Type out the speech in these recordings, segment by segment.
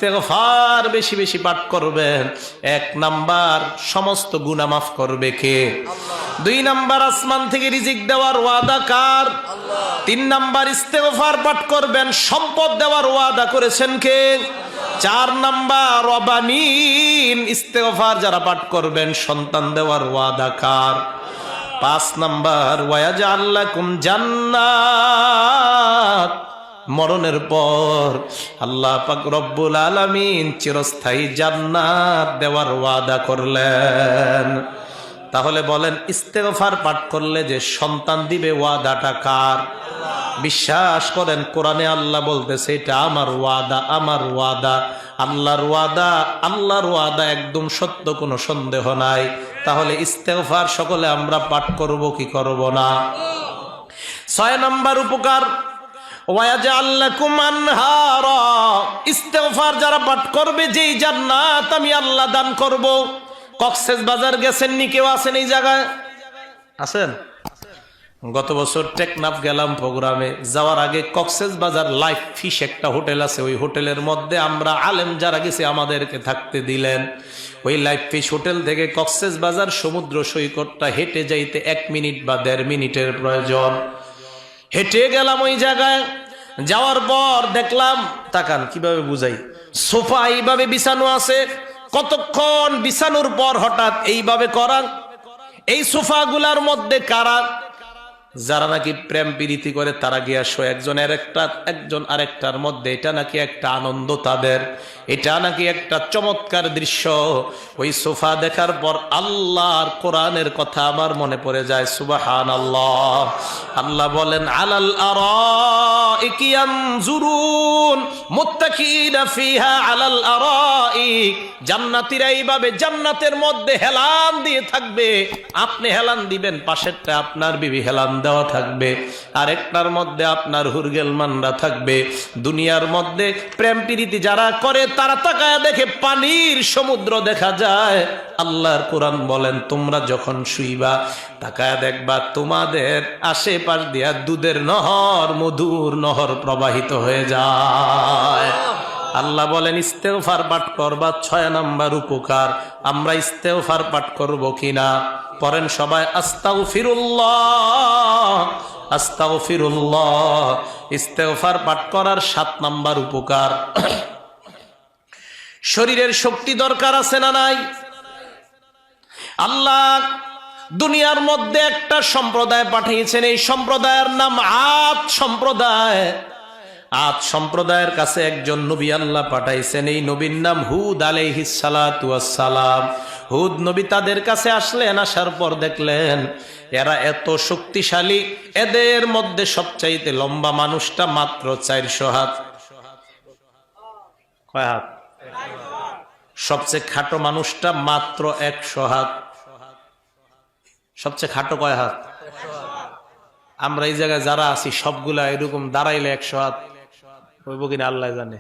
ইস্তেগফার বেশি বেশি পাঠ করবেন, 1 নাম্বার সমস্ত গুনাহ মাফ করবে কে? 2 নাম্বার আসমান থেকে রিজিক দেওয়ার ওয়াদা কার? 3 নাম্বার ইস্তেগফার পাঠ করবেন, সম্পদ দেওয়ার ওয়াদা করেছেন কে? 4 নাম্বার রবানিন, ইস্তেগফার যারা পাঠ করবেন সন্তান দেওয়ার ওয়াদা কার? 5 নাম্বার ওয়ায়াজআল লাকুম জান্নাত, মরণের পর আল্লাহ পাক রব্বুল আলামিন চিরস্থায়ী জান্নাত দেওয়ার ওয়াদা করলেন। তাহলে বলেন ইস্তেগফার পাঠ করলে যে সন্তান দিবে ওয়াদাটা কার? বিশ্বাস করেন কোরআনে আল্লাহ বলতেছে এটা আমার ওয়াদা, আমার ওয়াদা, আল্লাহর ওয়াদা, আল্লাহর ওয়াদা একদম সত্য, কোনো সন্দেহ নাই। তাহলে ইস্তেগফার সকলে আমরা পাঠ করব কি করব না? 6 নাম্বার উপকার ওয়ায়াজআল লাকুম আনহারা, ইস্তেগফার যারা পাঠ করবে যেই জান্নাত আমি আল্লাহ দান করব। কক্সবাজার গেছেন নি কেউ? আছেন এই জায়গায়? আছেন? গত বছর টেকনাফ গেলাম প্রোগ্রামে, যাওয়ার আগে কক্সবাজার লাইফ ফিশ একটা হোটেল আছে, ওই হোটেলের মধ্যে আমরা আলেম যারা গেছে আমাদেরকে থাকতে দিলেন। ওই লাইফ ফিশ হোটেল থেকে কক্সবাজার সমুদ্র সৈকতটা হেঁটে যাইতে 1 মিনিট বা 1.5 মিনিটের প্রয়োজন। হেঁটে গেলাম ওই জায়গায়, যাওয়ার পর দেখলাম, তাকান কিভাবে বুঝাই, সোফা এইভাবে বিছানো আছে, কতক্ষণ বিছানোর পর হঠাৎ এইভাবে করা। এই সোফাগুলার মধ্যে কারা? যারা নাকি প্রেম প্রীতি করে তারা গিয়া শো একজন আরেকটার মধ্যে, এটা নাকি একটা আনন্দ তাদের, এটা নাকি একটা চমৎকার দৃশ্য। ওই সোফা দেখার পর আল্লাহর কোরআনের কথা আমার মনে পড়ে যায়, সুবহানাল্লাহ। আল্লাহ বলেন আলাল আরাইকি ইয়ানজুরুন মুত্তাকিনা ফিহা আলাল আরাইক, জান্নাতীরা এইভাবে জান্নাতের মধ্যে হেলান দিয়ে থাকবে, আপনি হেলান দিবেন, পাশেরটা আপনার বিবি হেলান দেওয়া থাকবে, আরেকটার মধ্যে আপনার হুরগেলমানরা থাকবে। দুনিয়ার মধ্যে প্রেম প্রীতি যারা করে তারা তাকায় দেখে পানির সমুদ্র দেখা যায়। আল্লাহর কোরআন বলেন তোমরা যখন শুইবা তাকায় দেখবা তোমাদের আশেপাশ দিয়া দুধের নহর, মধুর নহর প্রবাহিত হয়ে যায়। আল্লাহ বলেন ইস্তেগফার পাঠ করবা, 6 নাম্বার উপকার। আমরা ইস্তেগফার পাঠ করব কিনা? পড়েন সবাই আস্তাগফিরুল্লাহ, আস্তাগফিরুল্লাহ। ইস্তেগফার পাঠ করার 7 নাম্বার উপকার, শরীরের শক্তি দরকার আছে না নাই? আল্লাহ দুনিয়ার মধ্যে একটা সম্প্রদায় পাঠিয়েছেন, এই সম্প্রদায়ের নাম আদ সম্প্রদায়। আদ সম্প্রদায়ের কাছে একজন নবী আল্লাহ পাঠাইছেন, এই নবীর নাম হুদ আলাইহিস সালাতু ওয়াস সালাম। হুদ নবী তাদের কাছে আসলেন, আসার পর দেখলেন এরা এত শক্তিশালী, এদের মধ্যে সবচাইতে লম্বা মানুষটা মাত্র 400 হাত। কয় হাত? সবচেয়ে খাটো মানুষটা মাত্র 100 হাত। সবচেয়ে খাটো কয় হাত? আমরা এই জায়গায় যারা আছি সবগুলা এরকম দাঁড়াইলে 100 হাত হইব কিনা আল্লাহ জানে।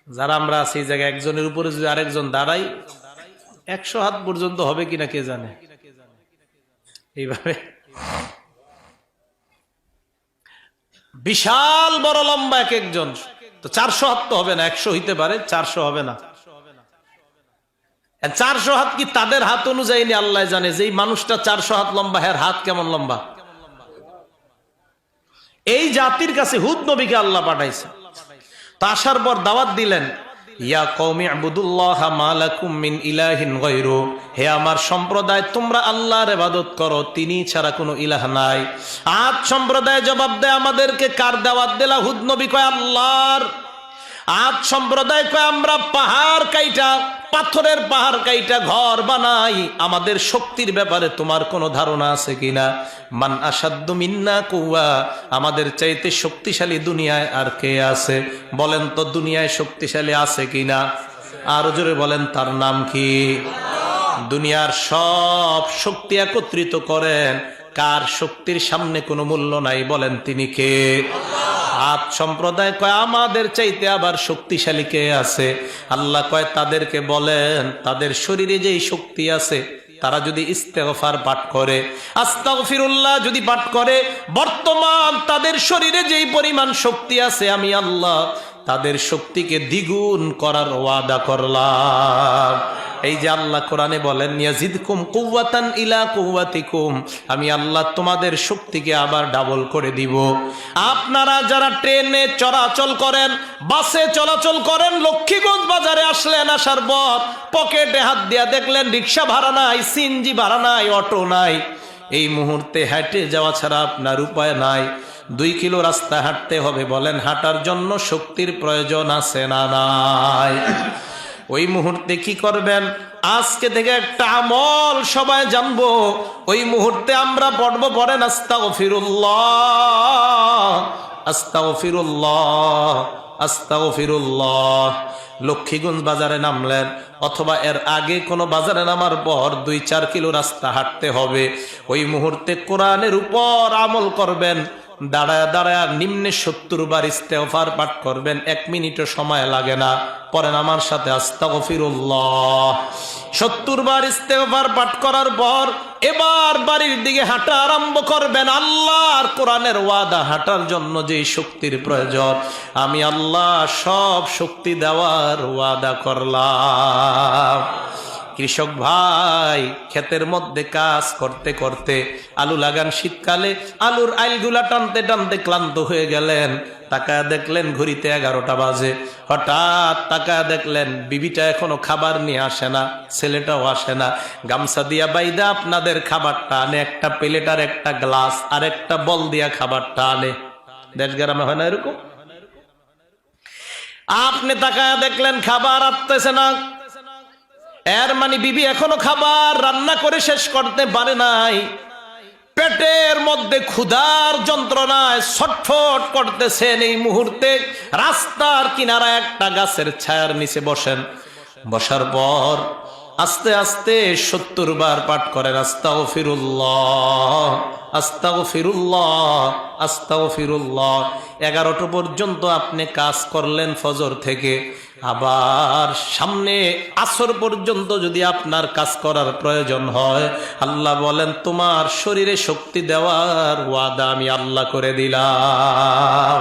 যারা আমরা আছি এই জায়গায় একজনের উপরে যদি আরেকজন দাঁড়াই 100 হাত পর্যন্ত হবে কিনা কে জানে। এইভাবে বিশাল বড় লম্বা এক একজন, তো 400 হাত তো হবে না, 100 হইতে পারে, 400 হবে না। 400 হাত কি তাদের হাত অনুযায়ী নি আল্লাহ জানে। যেই মানুষটা 400 হাত লম্বা, এর হাত কেমন লম্বা। এই জাতির কাছে হুদ নবীকে আল্লাহ পাঠাইছে। তা আসার পর দাওয়াত দিলেন, ইয়া কওমি ইবুদুল্লাহা মা লাকুম মিন ইলাহিন গায়রু, হে আমার সম্প্রদায় তোমরা আল্লাহর ইবাদত করো, তিনি ছাড়া কোনো ইলাহ নাই। আদ সম্প্রদায় জবাব দেয় আমাদেরকে কার দাওয়াত দিলা? হুদ নবী কয় আল্লাহর। আদ সম্প্রদায় কয় আমরা পাহাড় কাইটা, পাথরের পাহাড় কাইটা ঘর বানাই, আমাদের শক্তির ব্যাপারে তোমার কোনো ধারণা আছে কিনা? মান আসাদ্দু মিন্না কুওয়া, আমাদের চাইতে শক্তিশালী দুনিয়ায় আর কে আছে? বলেন তো দুনিয়ায় শক্তিশালী আছে কিনা? আর জোরে বলেন তার নাম কি? দুনিয়ার সব শক্তি একত্রিত করেন, কার শক্তির সামনে কোনো মূল্য নাই? বলেন তিনি কে? আদ সম্প্রদায় কয় আমাদের চাইতে আবার শক্তিশালী কে আছে? আল্লাহ কয় তাদেরকে বলেন তাদের শরীরে যেই শক্তি আছে তারা যদি ইস্তেগফার পাঠ করে, আস্তাগফিরুল্লাহ যদি পাঠ করে, বর্তমান তাদের শরীরে যেই পরিমাণ শক্তি আছে আমি আল্লাহ তাদের শক্তিকে দ্বিগুণ করার ওয়াদা করলাম। এই যে আল্লাহ কোরআনে বলেন ইয়াজিদকুম কুওয়াতান ইলা কুওয়াতিকুম, আমি আল্লাহ তোমাদের শক্তিকে আবার ডাবল করে দিব। আপনারা যারা ট্রেনে চলাচল করেন, বাসে চলাচল করেন, লক্ষ্মীগঞ্জ বাজারে আসলেন, আসার পর পকেটে হাত দিয়া দেখলেন রিক্সা ভাড়া নাই, সিএনজি ভাড়া নাই, অটো নাই। এই মুহূর্তে হেঁটে যাওয়া ছাড়া আপনার উপায় নাই। 2 কিলো রাস্তা হাঁটতে হবে, বলেন হাঁটার জন্য শক্তির প্রয়োজন আছে না নাই? ওই মুহূর্তে কি করবেন? আজকে থেকে একটা আমল সবাই জানবো। ওই মুহূর্তে আমরা পড়বো, পড়েন আস্তাগফিরুল্লাহ আস্তাগফিরুল্লাহ আস্তাগফিরুল্লাহ। লক্ষ্মীগঞ্জ বাজারে নামলেন অথবা এর আগে কোনো বাজারে নামার পর 2-4 কিলো রাস্তা হাঁটতে হবে। ওই মুহূর্তে কোরআনের উপর আমল করবেন। দাঁড়ায় দাঁড়ায় নিম্নে 70 বার ইস্তেগফার পাঠ করবেন, 1 মিনিটও সময় লাগে না। পরেন আমার সাথে আস্তাগফিরুল্লাহ। 70 বার ইস্তেগফার পাঠ করার পর এবার বাড়ির দিকে হাঁটা আরম্ভ করবেন। আল্লাহর কোরআনের ওয়াদা, হাঁটার জন্য যে শক্তির প্রয়োজন আমি আল্লাহ সব শক্তি দেওয়ার ওয়াদা করলাম। কৃষক ভাই ক্ষেতের মধ্যে কাজ করতে করতে, আলু লাগান শীতকালে, আলুর আইলগুলা টানতে টানতে ক্লান্ত হয়ে গেলেন। তাকায় দেখলেন ঘড়িতে 11টা বাজে। হঠাৎ তাকায় দেখলেন বিবিটা এখনো খাবার নিয়ে আসে না, ছেলেটাও আসে না। গামছা দিয়া বাইদা আপনাদের খাবারটা আনে, একটা প্লেট আর একটা গ্লাস আর একটা বল দিয়া খাবারটা আনে। দেশ গ্রামে হয় না এরকম? আপনি তাকায় দেখলেন খাবার আসতেছে না, এর মানে বিবি এখনো খাবার রান্না করে শেষ করতে পারে নাই। পেটের মধ্যে ক্ষুধার যন্ত্রণায় ছটফট করতেছেন। এই মুহূর্তে রাস্তার কিনারায় একটা গাছের ছায়ার নিচে বসেন। বসার পর আস্তে আস্তে 70 বার পাঠ করেন আস্তাগফিরুল্লাহ আস্তাগফিরুল্লাহ আস্তাগফিরুল্লাহ। 11টা পর্যন্ত আপনি কাজ করলেন ফজর থেকে। আবার সামনে আসর পর্যন্ত যদি আপনার কাজ করার প্রয়োজন হয়, আল্লাহ বলেন তোমার শরীরে শক্তি দেওয়ার ওয়াদা আমি আল্লাহ করে দিলাম।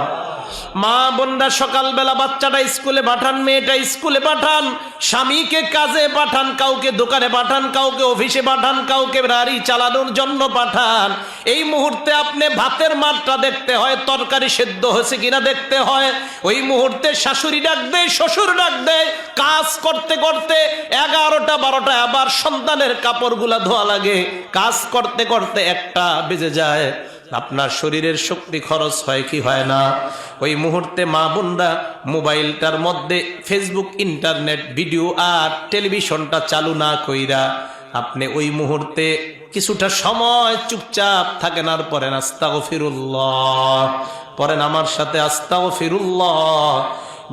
মা বোনরা সকালবেলা বাচ্চাটা স্কুলে পাঠান, মেয়েটা স্কুলে পাঠান, স্বামীকে কাজে পাঠান, কাউকে দোকানে পাঠান, কাউকে অফিসে পাঠান, কাউকে গাড়ি চালানোর জন্য পাঠান। এই মুহূর্তে আপনি ভাতের মাত্রা দেখতে হয়, তরকারি সেদ্ধ হয়েছে কিনা দেখতে হয়। ওই মুহূর্তে শাশুড়ি ডাক দেয়, শ্বশুর ডাক দেয়। কাজ করতে করতে 11টা 12টা, আবার সন্তানের কাপড়গুলা ধোয়া লাগে। কাজ করতে করতে 1টা বেজে যায়। আপনার শরীরের শক্তি খরচ হয় কি হয় না? ওই মুহূর্তে মা বোনরা মোবাইলটার মধ্যে ফেসবুক, ইন্টারনেট, ভিডিও আর টেলিভিশনটা চালু না কইরা আপনি ওই মুহূর্তে কিছুটা সময় চুপচাপ থাকেন আর পড়েন আস্তাগফিরুল্লাহ। পড়েন আমার সাথে আস্তাগফিরুল্লাহ।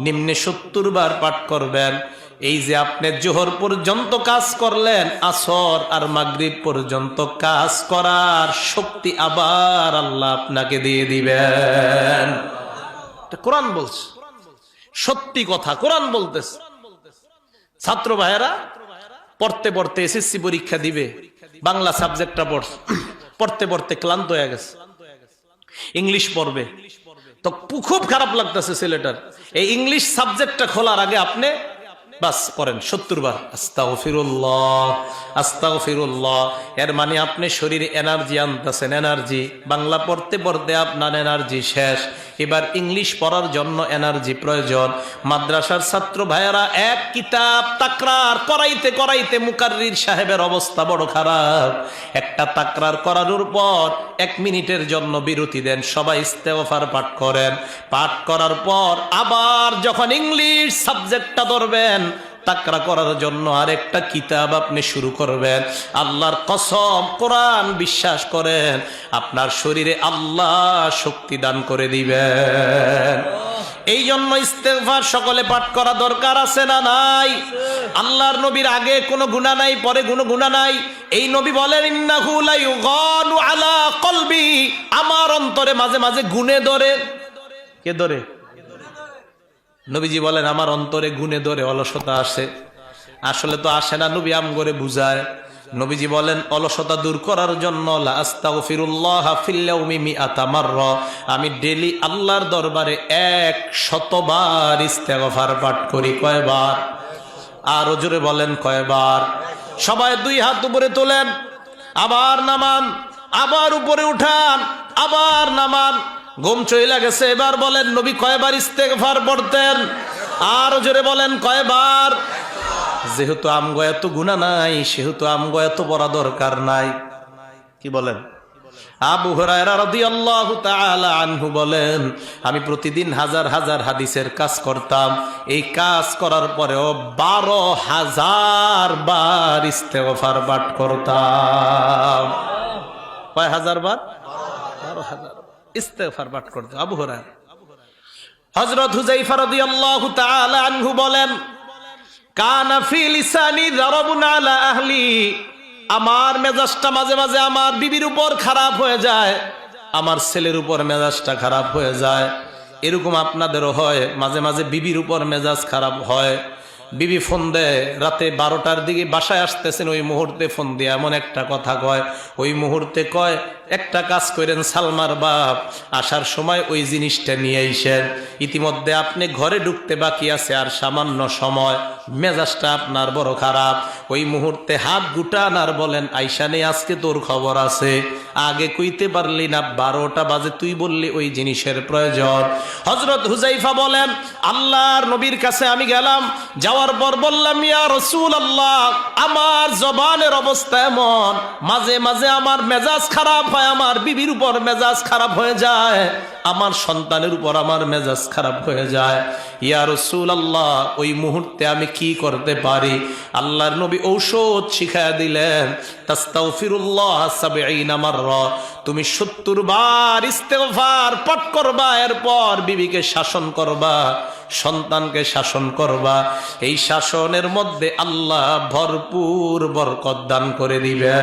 নিম্নে 70 বার পাঠ করবেন। এই যে আপনি জোহর পর্যন্ত কাজ করলেন, আসর আর মাগরিব পর্যন্ত কাজ করার শক্তি আবার আল্লাহ আপনাকে দিয়ে দিবেন। কোরআন বলছে, সত্যি কথা কোরআন বলতেছে। ছাত্র ভাইয়েরা পড়তে পড়তে এসএসসি পরীক্ষা দিবে, বাংলা সাবজেক্টটা পড়তে পড়তে ক্লান্ত হয়ে গেছে, ইংলিশ পড়বে। তো খুব খারাপ লাগতেছে ছেলেটার। এই ইংলিশ সাবজেক্টটা খোলার আগে আপনি বাস করেন 70 বার আস্তাগফিরুল্লাহ আস্তাগফিরুল্লাহ। এর মানে আপনি শরীরে এনার্জি আনতেছেন, এনার্জি। বাংলা পড়তে পড়তে আপনার এনার্জি শেষ, এবার ইংলিশ পড়ার জন্য এনার্জি প্রয়োজন। মাদ্রাসার ছাত্র ভাইয়েরা এক কিতাব তাকরার করাইতে করাইতে মুকাররির সাহেবের অবস্থা বড় খারাপ। একটা তাকরার করানোর পর 1 মিনিটের জন্য বিরতি দেন, সবাই ইস্তেগফার পাঠ করেন। পাঠ করার পর আবার যখন ইংলিশ সাবজেক্টটা ধরবেন, তাকরা করার জন্য আরেকটা কিতাব আপনি শুরু করবেন। আল্লাহর কসম, কোরআন বিশ্বাস করেন, আপনার শরীরে আল্লাহ শক্তি দান করে দিবেন। এই জন্য ইস্তেগফার সকলে পাঠ করা দরকার আছে না নাই? আল্লাহর নবীর আগে কোনো গুনাহ নাই, পরে কোনো গুনাহ নাই। এই নবী বলেন ইন্নাহু লা ইউগানু আলা কলবি, আমার অন্তরে মাঝে মাঝে গুনে ধরে। কে ধরে? নবীজি বলেন আমার অন্তরে গুনে ধরে, অলসতা আসে। আসলে তো আসে না, নবী আম করে বুঝায়। নবীজি বলেন অলসতা দূর করার জন্য লা আস্তাগফিরুল্লাহ ফিল ইয়াউমি মিআতা মাররা, আমি ডেইলি আল্লাহর দরবারে 100 বার ইস্তেগফার পাঠ করি। কয়বার? আর জোরে বলেন কয়বার? সবাই দুই হাত উপরে তোলেন, আবার নামান, আবার উপরে উঠান, আবার নামান। ঘুম চইলা গেছে, এবার বলেন নবী কয়বার ইস্তেগফার পড়তেন? আর জোরে বলেন কয়বার? যেহেতু আমগো এত গুনাহ নাই, সেহেতু আমগো এত পড়া দরকার নাই। কি বলেন? আবু হুরায়রা রাদিয়াল্লাহু তাআলা আনহু বলেন, আমি প্রতিদিন হাজার হাজার হাদিসের কাজ করতাম। এই কাজ করার পরেও 12,000 বার ইস্তেগফার পাঠ করতাম। কয় হাজার বার? 12,000 ইস্তেগফার পাঠ করতাম আবু হুরায়রা। হযরত হুযায়ফা রাদিয়াল্লাহু তাআলা আনহু বলেন, কানা ফি লিসানি যারাবুন আলা আহলি, আমার মেজাজটা মাঝে মাঝে আমার বিবির উপর খারাপ হয়ে যায়, আমার ছেলের উপর মেজাজটা খারাপ হয়ে যায়। এরকম আপনাদেরও হয়? মাঝে মাঝে বিবির উপর মেজাজ খারাপ হয়। বিবি ফোন দেয় রাতে 12টার দিকে, বাসায় আসতেছেন, ওই মুহূর্তে ফোন দিয়ে এমন একটা কথা কয়, ওই মুহূর্তে কয় একটা কাজ করেন সালমার বাপ, আসার সময় ওই জিনিসটা নিয়ে আইসেন। ইতিমধ্যে আপনি ঘরে ঢুকতে বাকি আছে আর সামান্য সময়, মেজাজটা আপনার বড় খারাপ। ওই মুহূর্তে হাত গুটান আর বলেন, আইসা নেই, আজকে তোর খবর আছে, আগে কইতে পারলি না, 12টা বাজে তুই বললি ওই জিনিসের প্রয়োজন। হযরত হুযায়ফা বলেন, আল্লাহর নবীর কাছে আমি গেলাম, যাওয়ার পর বললাম, ইয়া রাসূলুল্লাহ, আমার জবানের অবস্থা এমন, মাঝে মাঝে আমার মেজাজ খারাপ হয়, আমার বিবির উপর মেজাজ খারাপ হয়ে যায়, আমার সন্তানের উপর আমার মেজাজ খারাপ হয়ে যায়। ইয়া রাসূলুল্লাহ, ওই মুহূর্তে আমি কি করতে পারি? আল্লাহর নবী ঔষধ শিখায়া দিলেন, তাস্তাগফিরুল্লাহ 70 মাররা, তুমি 70 বার ইস্তেগফার পাঠ করবা, এরপর বিবিকে শাসন করবা, সন্তানকে শাসন করবা। এই শাসনের মধ্যে আল্লাহ ভরপুর বরকত দান করে দিবে।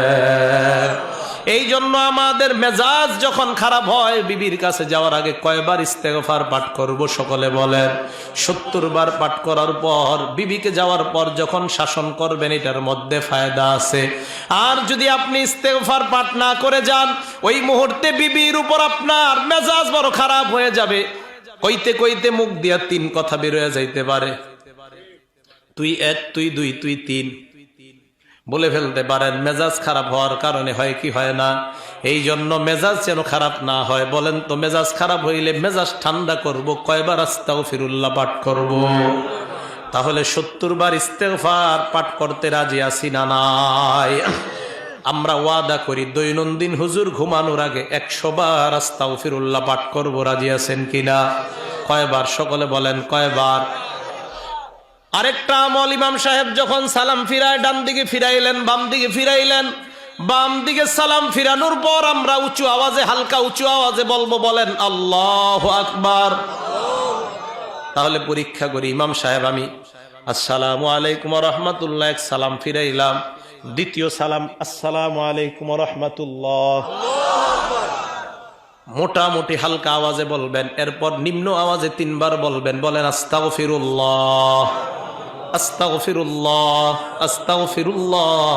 এই জন্য আমাদের মেজাজ যখন খারাপ হয়, বিবির কাছে যাওয়ার আগে কয়বার ইস্তেগফার পাঠ করব? সকলে বলেন। 70 বার পাঠ করার পর বিবিকে যাওয়ার পর যখন শাসন করবেন, এটার মধ্যে ফায়দা আছে। আর যদি আপনি ইস্তেগফার পাঠ না করে যান, ওই মুহূর্তে বিবির উপর আপনার মেজাজ বড় খারাপ হয়ে যাবে। কইতে কইতে মুখ দিয়া 3 কথা বের হয়ে যাইতে পারে। তুই 1, তুই 2, তুই 3 বলে ফেলতে পারেন। মেজাজ খারাপ হওয়ার কারণে হয় কি হয় না? এই জন্য মেজাজ যেন খারাপ না হয়। বলেন তো, মেজাজ খারাপ হইলে মেজাজ ঠান্ডা করব কয়বার আস্তাগফিরুল্লাহ পাঠ করব? তাহলে 70 বার ইস্তেগফার পাঠ করতে রাজি আছি না নাই? আমরা ওয়াদা করি দৈনন্দিন হুজুর ঘুমানোর আগে 100 বার আস্তাগফিরুল্লাহ পাঠ করব, রাজি আছেন কিনা? কয়বার? সকলে বলেন কয়বার? আরেকটা আমল, ইমাম সাহেব যখন সালাম ফিরায়, ডান দিকে ফিরাইলেন, বাম দিকে ফিরাইলেন, বাম দিকে সালাম ফিরানোর পর আমরা উঁচু আওয়াজে, হালকা উঁচু আওয়াজে বলবো, বলেন আল্লাহু আকবার। তাহলে পরীক্ষা করি, ইমাম সাহেব আমি আসসালামু আলাইকুম ওয়া রাহমাতুল্লাহ, এক সালাম ফিরাইলাম, দ্বিতীয় সালাম আসসালামু আলাইকুম ওয়া রাহমাতুল্লাহ, মোটামুটি হালকা আওয়াজে বলবেন। এরপর নিম্ন আওয়াজে 3 বার বলবেন, বলেন আস্তাগফিরুল্লাহ, আস্তাগফিরুল্লাহ, আস্তাগফিরুল্লাহ।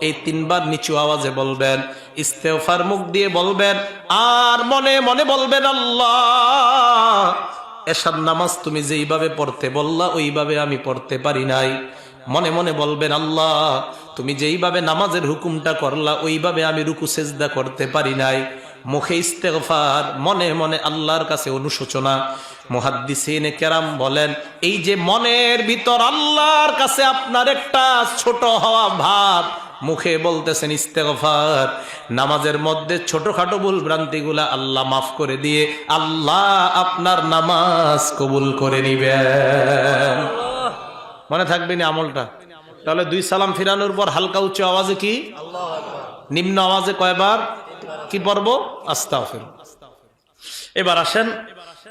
এই 3 বার নিচু আওয়াজে বলবেন। ইস্তেগফার মুখ দিয়ে বলবেন, আর মনে মনে বলবেন, আল্লাহ, এশার নামাজ তুমি যেইভাবে পড়তে বললা ওইভাবে আমি পড়তে পারি নাই। মনে মনে বলবেন, আল্লাহ, তুমি যেইভাবে নামাজের হুকুমটা করলা ওইভাবে আমি রুকু সেজদা করতে পারি নাই। মুখে ইস্তেগফার, মনে মনে আল্লাহর কাছে অনুশোচনা। মুহাদ্দিসিনে কেরাম বলেন, এই যে মনের ভিতর আল্লাহর কাছে আপনার একটা ছোট হওয়া ভাব, মুখে বলতেছেন ইস্তেগফার, নামাজের মধ্যে ছোটখাটো ভুল ভ্রান্তিগুলা আল্লাহ মাফ করে দিয়ে আল্লাহ আপনার নামাজ কবুল করে নিবেন। মনে থাকবে না আমলটা? তাহলে 2 সালাম ফিরানোর পর হালকা উচ্চ আওয়াজে কি? নিম্ন আওয়াজে কয়বার কি পড়ব? আস্তাগফিরুল্লাহ। এবার আসেন,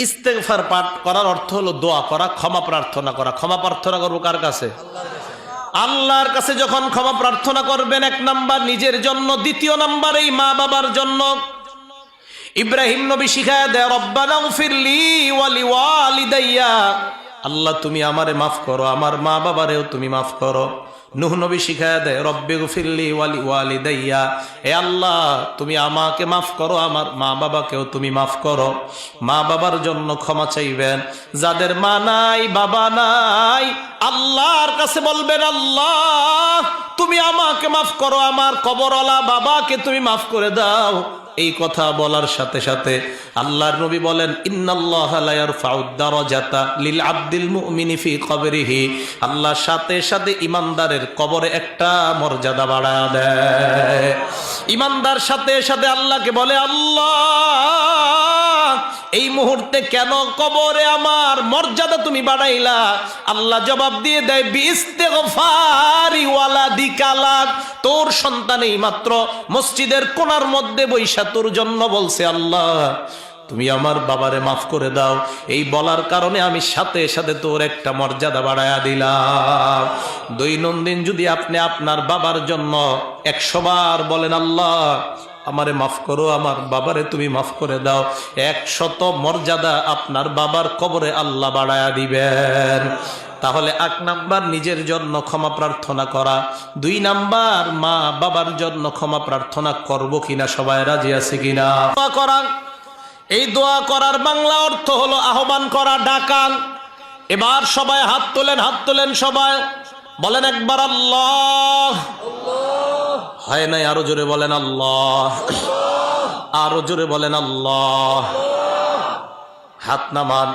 ইস্তেগফার পাঠ করার অর্থ হলো দোয়া করা, ক্ষমা প্রার্থনা করা। ক্ষমা প্রার্থনা করবো কার কাছে? আল্লাহর কাছে। যখন ক্ষমা প্রার্থনা করবেন, 1 নাম্বার নিজের জন্য, 2 নাম্বার এই মা বাবার জন্য। ইব্রাহিম নবী শিখায় দেয়, রব্বানা গফিরলি ওয়া লিওয়ালিদাইয়া, আল্লাহ তুমি আমারে মাফ করো, আমার মা বাবারেও তুমি মাফ করো। নূহ নবী শিখায়া দেয় রব্বিগফিরলি ওয়ালি ওয়ালিদাইয়া, হে আল্লাহ তুমি আমাকে মাফ করো, আমার মা বাবাকেও তুমি মাফ করো। মা বাবার জন্য ক্ষমা চাইবেন। যাদের মা নাই বাবা নাই, আল্লাহর কাছে বলবেন আল্লাহ তুমি আমাকে মাফ করো, আমার কবরওয়ালা বাবাকে তুমি মাফ করে দাও। এই কথা বলার সাথে সাথে আল্লাহর নবী বলেন ইন্নাল্লাহা লা ইয়ারফাউদ দারাজাতা লিল আবদিল মুমিনি ফি কবরিহি, আল্লাহ সাথে সাথে ইমানদারের কবরে একটা মর্যাদা বাড়ায় দেয়। ইমানদার সাথে সাথে আল্লাহকে বলে আল্লাহ এই মুহূর্তে কেন কবরে আমার মর্যাদা তুমি বাড়াইলা? আল্লাহ জবাব দিয়ে দেয় বিইস্তিগফারি ওয়ালাদিকা লাক, তোর সন্তান এই মাত্র মসজিদের কোণার মধ্যে বৈশা তোর জন্য বলছে আল্লাহ তুমি আমার বাবারে মাফ করে দাও। এই বলার কারণে আমি সাথে সাথে তোর একটা মর্যাদা বাড়ায়া দিলাম। দৈনন্দিন যদি আপনি আপনার বাবার জন্য 100 বার বলেন আল্লাহ আমারে মাফ করো, আমার বাবারে তুমি মাফ করে দাও, 100 মর্যাদা আপনার বাবার কবরে আল্লাহ বাড়ায়া দিবেন। তাহলে 1 নাম্বার নিজের জন্য ক্ষমা প্রার্থনা করা, 2 নাম্বার মা বাবার জন্য ক্ষমা প্রার্থনা করব কিনা, সবাই রাজি আছে কিনা? দোয়া করা, এই দোয়া করার বাংলা অর্থ হলো আহ্বান করা, ডাকান। এবার সবাই হাত তোলেন সবাই বলেন একবার আল্লাহ। হয় নাই, আরো জোরে বলেন আল্লাহ, আরো জোরে বলেন আল্লাহ। হাত নামান।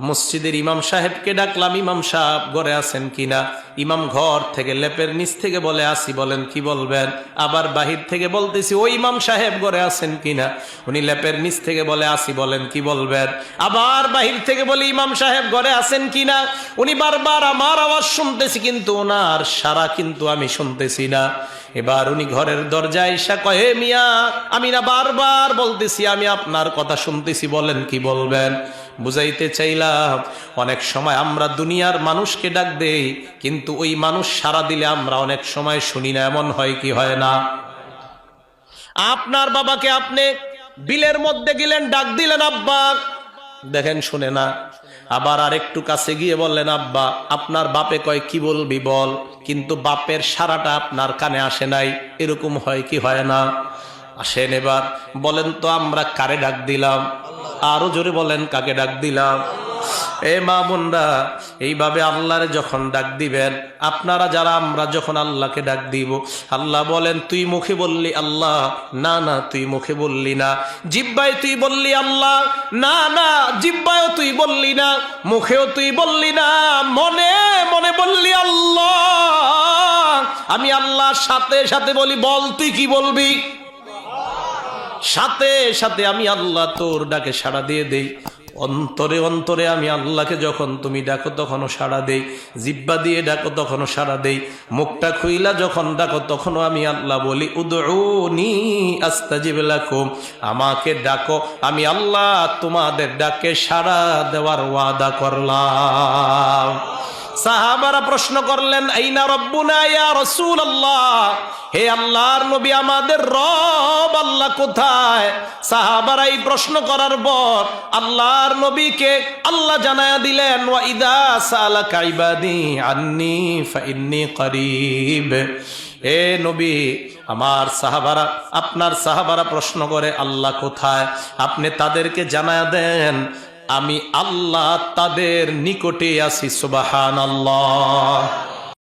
মসজিদের ইমাম সাহেবকে ডাকলাম, ইমাম সাহেব ঘরে আছেন কিনা? ইমাম ঘর থেকে লেপের নিচ থেকে বলে আসি, বলেন কি বলবেন? আবার বাহির থেকে বলতেছি ওই ইমাম সাহেব ঘরে আছেন কিনা? উনি লেপের নিচ থেকে বলে আসি, বলেন কি বলবেন? আবার বাহির থেকে বলি ইমাম সাহেব ঘরে আছেন কিনা? উনি বারবার আমার আওয়াজ শুনতেছি কিন্তু ওনার সারা কিন্তু আমি শুনতেছি না। এবার উনি ঘরের দরজায় এসে কয় হে মিয়া, আমি না বারবার বলতেছি আমি আপনার কথা শুনতেছি, বলেন কি বলবেন? বুঝাইতে চাইলাম অনেক সময় আমরা দুনিয়ার মানুষকে ডাক দেই কিন্তু ওই মানুষ সারা দিলে আমরা অনেক সময় শুনি না, এমন হয় কি হয় না? আপনার বাবাকে আপনি বিলের মধ্যে গেলেন, ডাক দিলেন আব্বা, দেখেন শুনে না। আবার আরেকটু কাছে গিয়ে বললেন আব্বা, আপনার বাপে কয় কি বলবি বল, কিন্তু বাপের সারাটা আপনার কানে আসে নাই, এরকম হয় কি হয় না? আসেন এবার বলেন তো আমরা কারে ডাক দিলাম? আরো জোরে বলেন কাকে ডাক দিলাম? এ মা বোনরা, এইভাবে আল্লাহরে যখন ডাক দিবেন, আপনারা যারা আমরা যখন আল্লাহকে ডাক দিব, আল্লাহ বলেন তুই মুখে বললি আল্লাহ, না না তুই মুখে বললি না, জিহ্বায় তুই বললি আল্লাহ, না না জিহ্বায়ও তুই বললি না, মুখেও তুই বললি না, মনে মনে বললি আল্লাহ। আমি আল্লাহর সাথে সাথে বলি বল তুই কি বলবি? সাথে সাথে আমি আল্লাহ তোর ডাকে সাড়া দিয়ে দেই। অন্তরে অন্তরে আমি আল্লাহকে যখন তুমি ডাকো তখনও সাড়া দেই, জিহ্বা দিয়ে ডাকো তখনও সাড়া দেই, মুখটা খুইলা যখন ডাকো তখনও আমি আল্লাহ বলি উদউনি আস্তাজিব লাকুম, আমাকে ডাকো আমি আল্লাহ তোমাদের ডাকে সাড়া দেওয়ার ওয়াদা করলাম। সাহাবারা প্রশ্ন করলেন আইনা রব্বুনা ইয়া রাসূলুল্লাহ, হে আল্লাহর নবী আমাদের রব আল্লাহ কোথায়? সাহাবারা এই প্রশ্ন করার পর আল্লাহর নবীকে আল্লাহ জানায়া দিলেন ওয়া ইদা সালাকা ইবাদি আন্নী ফাইন্নী করিব। এ নবী, আমার সাহাবারা, আপনার সাহাবারা প্রশ্ন করে আল্লাহ কোথায়, আপনি তাদেরকে জানায়া দেন আমি আল্লাহ তাদের নিকটে আছি। সুবহানাল্লাহ।